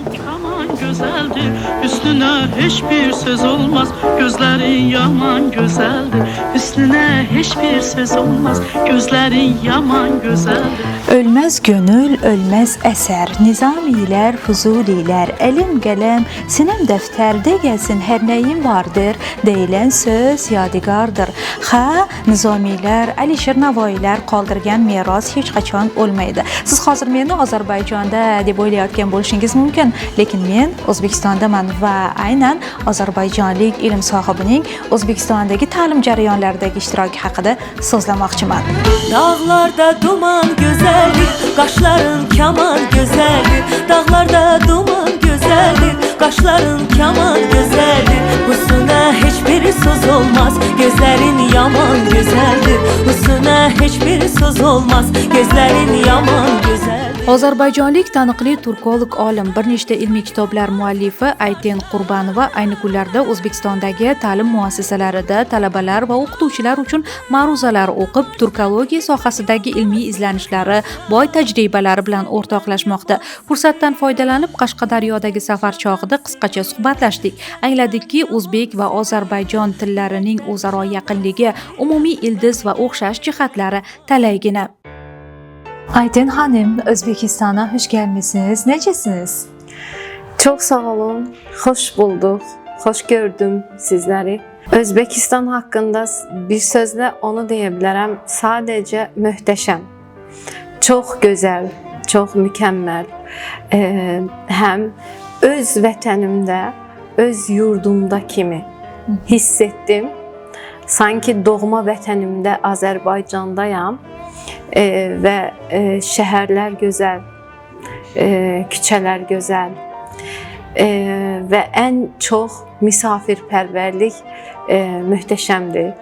Yaman güzeldir, üstüne hiçbir söz olmaz. Gözlerin yaman güzeldir, üstüne hiçbir söz olmaz. Gözlerin yaman güzeldir. Ölməz gönül, ölməz əsər, Nizamilər, Fuzulilər, əlim qələm, sinəm dəftərdə gəlsin hər nəyim vardır, deyilən söz yadigardır. Nizamilər, Əlişir Navoiylər qaldırgan miras heç qaçan olmaydı. Siz hozir meni Ozarbayjonda deb o'ylayotgan bo'lishingiz mumkin, lekin men O'zbekistondaman va aynan ozarbayjonlik ilm sohibining O'zbekistondagi ta'lim jarayonlaridagi ishtiroki haqida so'zlamoqchiman. Dağlarda duman güzeldir, kaşların kaman güzeldir. Dağlarda duman güzeldir, kaşların kaman güzeldir. Husuna hiçbir söz olmaz, gözlerin yaman güzeldir. Husuna hiçbir söz olmaz, gözlerin yaman güzeldir. Ozarbayjonlik taniqli turkolog olim, bir nechta ilmiy kitoblar muallifi Ayten Qurbanova ayni kunlarda O'zbekistondagi ta'lim muassasalarida talabalar va o'qituvchilar uchun ma'ruzalar o'qib, turkologiya sohasidagi ilmiy izlanishlari, boy tajribalari bilan o'rtoqlashmoqda. Fursatdan foydalanib Qashqadaryodagi safar chog'ida qisqacha suhbatlashdik. Angladikki, o'zbek va ozarbayjon tillarining o'zaro yaqinligi, umumiy ildiz va o'xshash jihatlari talaygina. Ayten Hanım, Özbekistan'a hoş gelmişsiniz. Necesiniz? Çok sağ olun, hoş bulduk, hoş gördüm sizleri. Özbekistan hakkında bir sözle onu diyebilirim, sadece muhteşem. Çok güzel, çok mükemmel. Hem öz vətənimdə, öz yurdumda kimi hissettim. Sanki doğma vətənimdə Azərbaycandayam. Ve şehirler güzel, küçeler güzel ve en çok misafirperverlik muhteşemdi,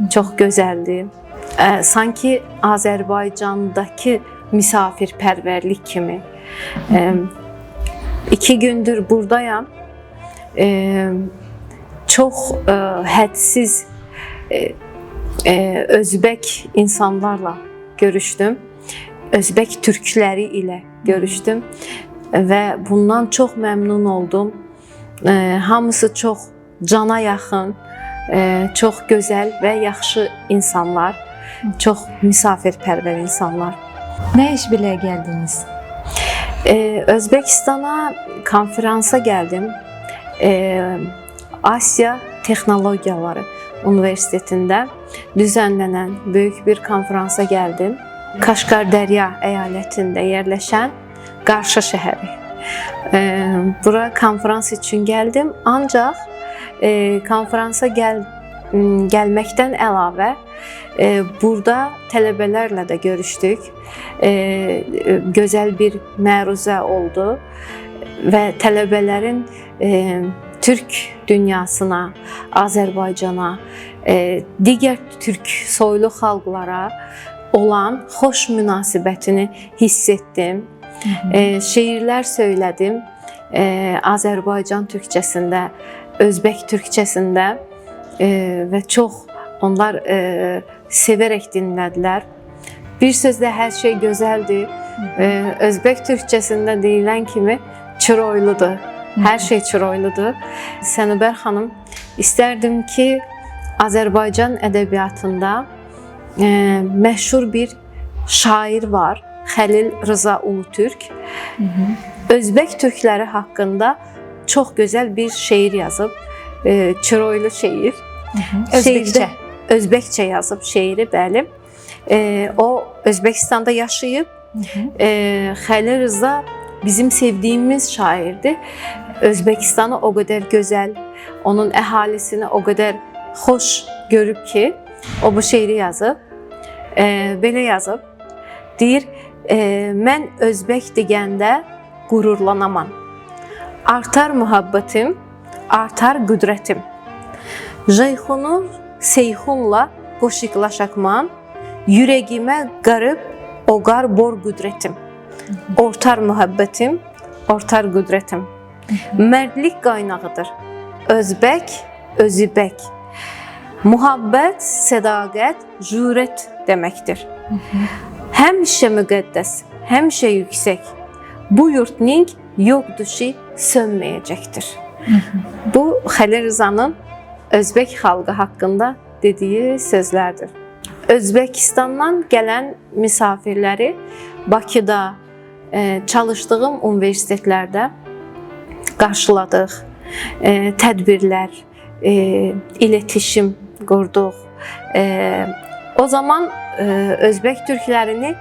çok güzeldi. Sanki Azerbaycan'daki misafirperverlik kimi. 2 gündür buradayım, çok hadsiz Özbek insanlarla görüştüm. Özbek Türkleri ile görüştüm ve bundan çok memnun oldum. Hamısı çok cana yaxın, çok güzel ve yaxşı insanlar, çok misafirperver insanlar. Ne iş bile geldiniz? Özbekistan'a konferansa geldim. Asya Texnologiyaları Üniversitesinde düzenlenen büyük bir konferansa geldim. Kaşgarderya eyaletinde yerleşen Qarşı şəhəri. Bura konferans için geldim. Ancak konferansa gelmekten əlavə burada tələbələrlə də görüşdük. Gözəl bir məruzə oldu və tələbələrin Türk dünyasına, Azərbaycana, digər Türk soylu xalqlara olan xoş münasibətini hiss etdim. Şeirlər söylədim. Azərbaycan türkçəsində, Özbek türkçəsində və çox onlar sevərək dinlədilər. Bir sözlə hər şey gözəldir. Özbek türkçəsində deyilən kimi çiroyludur. Her şey çiroyludur. Sənubər xanım, istərdim ki, Azərbaycan ədəbiyyatında məşhur bir şair var, Xəlil Rıza Ulutürk. Özbek Türkləri haqqında çox gözəl bir şeir yazıb, çiroylu şeir. Özbekçe. Özbekçe yazıb şeiri, bəli. O Özbekistanda yaşayıb. Xəlil Rıza bizim sevdiğimiz şairdi. Özbekistan'ı o kadar güzel, onun əhalisini o kadar hoş görüp ki, o bu şeiri yazıb, belə yazıb. Deyir, mən Özbek digəndə qürurlanamam. Artar muhabbetim, artar qüdrətim. Jeyxunu Seyxunla qoşiqlaşaqman, yüreğime qarıb oqar bor qüdrətim. Ortar muhabbetim, ortar qüdrətim. Mərdlik qaynağıdır. Özbək, özübək. Muhabbət, sədaqət, cürət deməkdir. Həmişə müqəddəs, həmişə yüksək. Bu yurtning yoxdur ki sönməyəcəkdir. Bu Xəlil Rızanın Özbək xalqı haqqında dediyi sözlərdir. Özbəkistandan gələn misafirləri Bakıda çalışdığım universitetlərdə qarşıladıq. Tədbirlər, iletişim qurduq. O zaman Özbək türklərini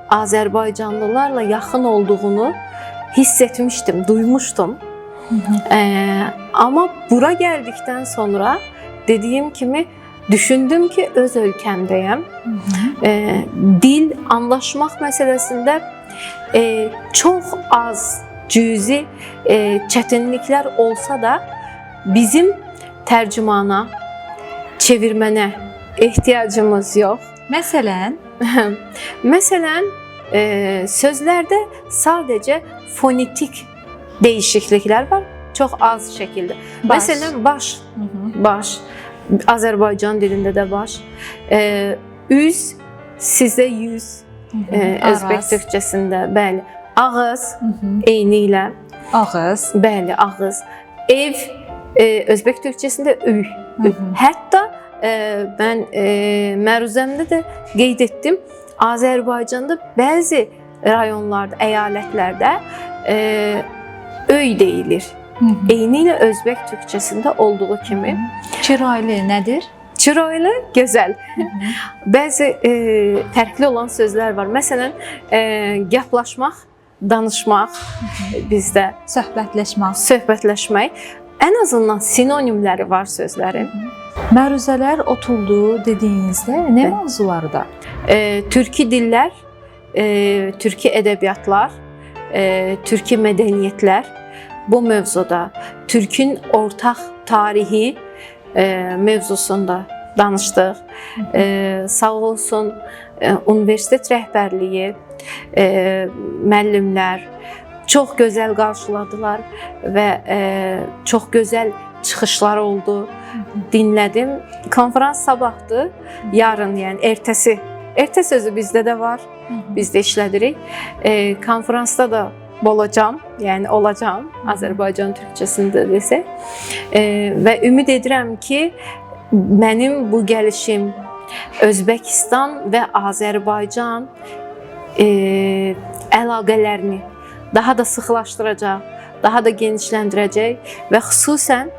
Azərbaycanlılarla yaxın olduğunu hiss etmişdim, duymuştum. Amma bura gəldikdən sonra dediyim kimi düşündüm ki öz ölkəmdəyəm. Dil, anlaşmaq məsələsində çox az cüzi çətinliklər olsa da bizim tərcümana, çevirmənə ehtiyacımız yox. Məsələn, Məsələn, sözlərdə sadəcə fonetik dəyişikliklər var, çox az şəkildə. Baş. Məsələn, baş, Azərbaycan dilində də baş, üz, sizdə yüz, Özbək türkçəsində, bəli, ağız, eyni ilə, ağız, bəli, ağız, ev, Özbək türkçəsində üy. Hətta mən məruzəmdə də qeyd etdim, Azərbaycanda bəzi rayonlarda, əyalətlərdə öy deyilir. Eyni ilə Özbək türkçəsində olduğu kimi. Çiroylu nədir? Çiroylu, gözəl. Bəzi fərqli olan sözlər var. Məsələn, gəplaşmaq, danışmaq bizdə, söhbətləşmək. Ən azından sinonimləri var sözlərin. Məruzələr oturdu dediyinizdə nə mövzularda? Türki dillər, türki ədəbiyyatlar, türki mədəniyyətlər bu mövzuda, türkün ortaq tarihi mövzusunda danışdıq. Sağ olsun universitet rəhbərliyi, müəllimlər çox gözəl qarşıladılar və çox gözəl çıxışlar oldu. Dinlədim. Konferans sabahdır, yarın, yəni ertəsi. Ertə sözü bizdə də var, biz də işlədirik. Konferansda da olacağam, yəni olacağam Azərbaycan türkçəsində desək. Və ümid edirəm ki, mənim bu gəlişim Özbəkistan və Azərbaycan əlaqələrini daha da sıxlaşdıracaq, daha da genişləndirəcək və xüsusən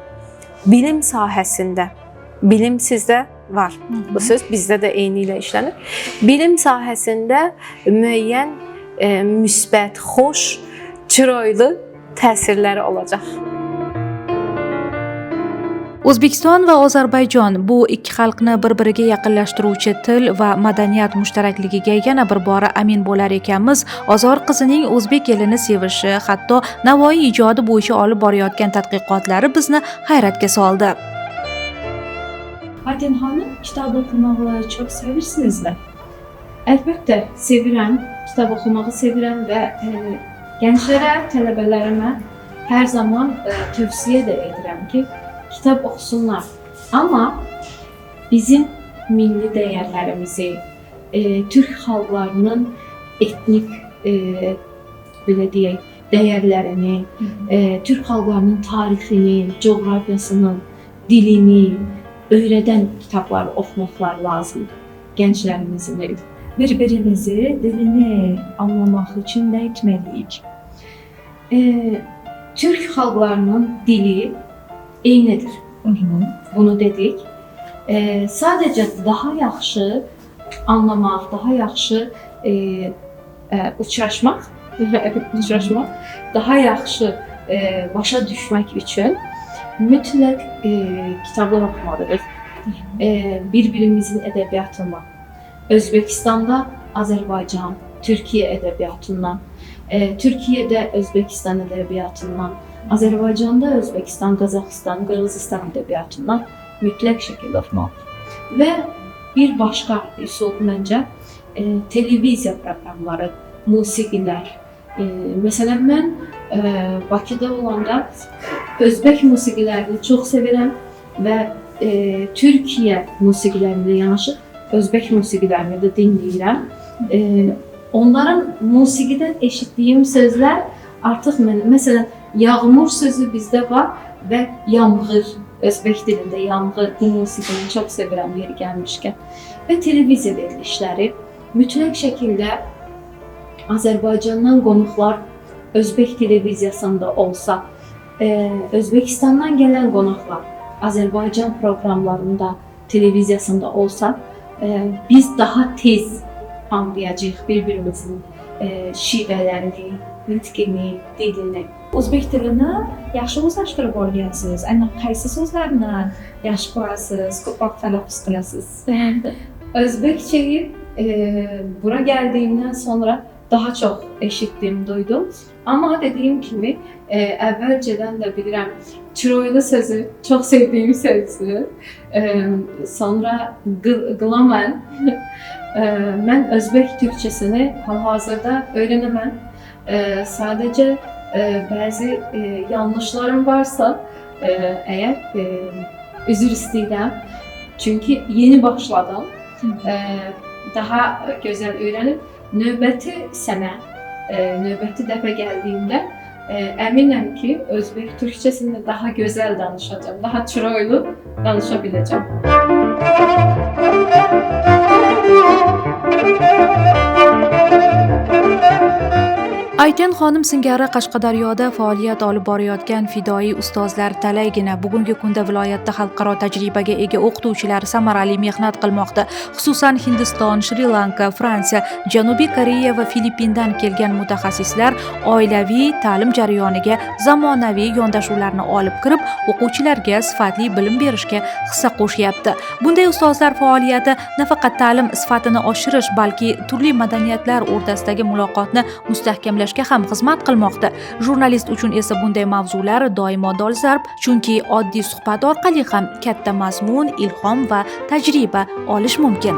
bilim sahəsində, bilim sizdə var, bu söz bizdə də eyni ilə işlənir. Bilim sahəsində müəyyən müsbət, xoş, çiroylu təsirləri olacaq. O'zbekiston va Ozarbayjon bu ikki xalqni bir-biriga yaqinlashtiruvchi til va madaniyat mushtarakligiga yana bir bora amin bo'lar ekanmiz. Ozor qizining o'zbek elini sevishi, hatto Navoiy ijodi bo'yicha olib borayotgan tadqiqotlari bizni hayratga soldi. Ayten Hanım, kitap okumağı çok sevirsiniz mi? Əlbəttə, sevirəm, kitab oxumağı sevirəm və gənclərə, tələbələrimə hər zaman tövsiyə də edirəm ki, kitab oxusunlar. Amma bizim milli dəyərlərimizi, Türk xalqlarının etnik belə deyək, dəyərlərini, Türk xalqlarının tarixini, coğrafiyasını, dilini öyrədən kitablar oxumaqlar lazım gənclərimizin. Birbirimizi, dilini anlamak için ne etmeliyik? Türk xalqlarının dili eynidir. Bunu dedik. Sadəcə daha yaxşı anlamaq, daha yaxşı uçraşmaq, daha yaxşı başa düşmək üçün mütləq kitablar oxumalıyıq. Bir-birimizin ədəbiyyatını, Özbəkistanda Azərbaycan, Türkiyə ədəbiyyatından, Türkiyədə Özbəkistan ədəbiyyatından, Azərbaycanda Özbəkistan, Qazaxıstan, Qırğızistan ədəbiyyatından mütləq şəkildə oxumalıyıq. Və bir başqa üsul məncə televiziya proqramları, musiqilər. Məsələn, mən Bakıda olanda Özbək musiqilərini çox sevirəm və Türkiyə musiqilərinə yanaşı Özbək musiqilərini də dinləyirəm. Onların musiqidən eşitdiyim sözlər artıq məsələn yağmur sözü bizdə var və yağmır, özbək dilində yağmır, bu musiqini çox sevirəm yeri gəlmişkən. Və televiziya verilişləri mütləq şəkildə Azərbaycandan qonaqlar özbək televiziyasında olsa, Özbəkistandan gələn qonaqlar Azərbaycan proqramlarında, televiziyasında olsa, biz daha tez anlayacağıq bir-birimizin şivələrini, nitqini, dilini. O'zbek tilini yaxshi o'zlashtirib olgansiz. Aynan qaysi so'zlarni yaxshi ko'rasiz, ko'proq talaffuz qilasiz? Özbekçeyi bura geldiğimden sonra daha çok eşittim, duydum. Ama dediğim gibi evvelceden de bilirəm, Çiroylu sözü çok sevdiğim sözdür. Sonra qılamən. Mən Özbek Türkçesini hal-hazırda öyrəneməm. Sadece bazı yanlışlarım varsa eğer üzür istəyirəm. Çünkü yeni başladım. Daha güzel öğrenip növbəti sənə, növbəti dəfə gəldiyimdə əminəm ki, Özbek Türkçesində daha gözəl danışacağım, daha çiroylu danışa biləcəm. Ayten xonim singari Qashqadaryoda faoliyat olib borayotgan fidoyi ustozlar talaygina bugungi kunda viloyatda xalqaro tajribaga ega o'qituvchilar samarali mehnat qilmoqda. Xususan Hindiston, Shri Lanka, Fransiya, Janubiy Koreya va Filippindan kelgan mutaxassislar oilaviy ta'lim jarayoniga zamonaviy yondashuvlarni olib kirib, o'quvchilarga sifatli bilim berishga hissa qo'shyapti. Bunday ustozlar faoliyati nafaqat ta'lim sifatini oshirish, balki turli madaniyatlar o'rtasidagi muloqotni mustahkamlashga ham xizmat qilmoqda. Jurnalist uchun esa bunday mavzular doimo dolzarb, chunki oddiy suhbat orqali ham katta mazmun, ilhom va tajriba olish mumkin.